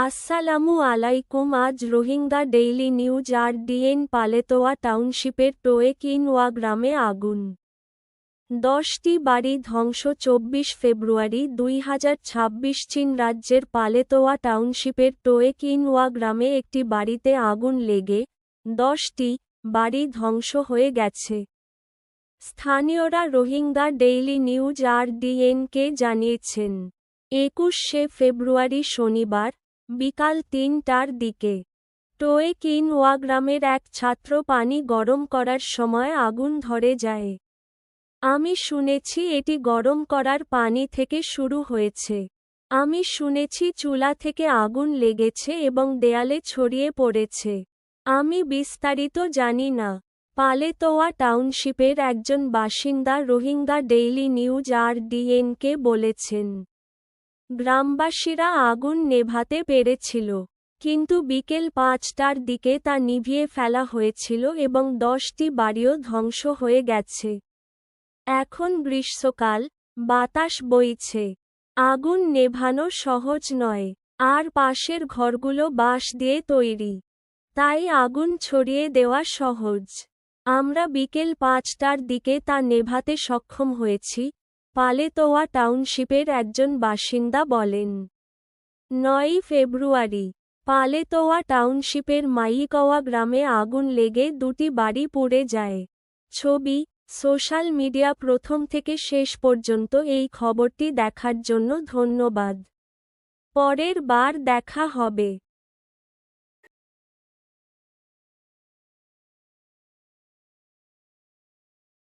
আসসালামু আলাইকুম। আজ রোহিঙ্গা ডেইলি নিউজ RDN পালেতোয়া টাউনশিপের টোয়েকিনওয়া গ্রামে আগুন। 10টি বাড়ি ধ্বংস। 24 ফেব্রুয়ারি 2026 চীন রাজ্যের পালেতোয়া টাউনশিপের টোয়েকিনওয়া গ্রামে একটি বাড়িতে আগুন লেগে 10টি বাড়ি ধ্বংস হয়ে গেছে। স্থানীয়রা রোহিঙ্গা ডেইলি নিউজ RDN-কে জানিয়েছেন। 21শে ফেব্রুয়ারি শনিবার বিকাল 3টার দিকে টোয়েকিনওয়া গ্রামের এক ছাত্র পানি গরম করার সময় আগুন ধরে যায়। আমি শুনেছি এটি গরম করার পানি থেকে শুরু হয়েছে। আমি শুনেছি চুলা থেকে আগুন লেগেছে এবং দেয়ালে ছড়িয়ে পড়েছে। আমি বিস্তারিত জানি না। পালেতোয়া টাউনশিপের একজন বাসিন্দা রোহিঙ্গা ডেইলি নিউজ RDN-কে বলেছেন। গ্রামবাসীরা আগুন নেভাতে পেরেছিল, কিন্তু বিকেল 5টার দিকে তা নিভিয়ে ফেলা হয়েছিল এবং 10টি বাড়িও ধ্বংস হয়ে গেছে। এখন গ্রীষ্মকাল, বাতাস বইছে। আগুন নেভানো সহজ নয়, আর পাশের ঘরগুলো বাঁশ দিয়ে তৈরি, তাই আগুন ছড়িয়ে দেওয়া সহজ। আমরা বিকেল 5টার দিকে তা নেভাতে সক্ষম হয়েছি, পালেতোয়া টাউনশিপের একজন বাসিন্দা বলেন। 9 ফেব্রুয়ারি পালেতোয়া টাউনশিপের মাইকওয়া গ্রামে আগুন লেগে 2টি বাড়ি পুড়ে যায়। ছবি, সোশ্যাল মিডিয়া। প্রথম থেকে শেষ পর্যন্ত এই খবরটি দেখার জন্য ধন্যবাদ। পরের বার দেখা হবে।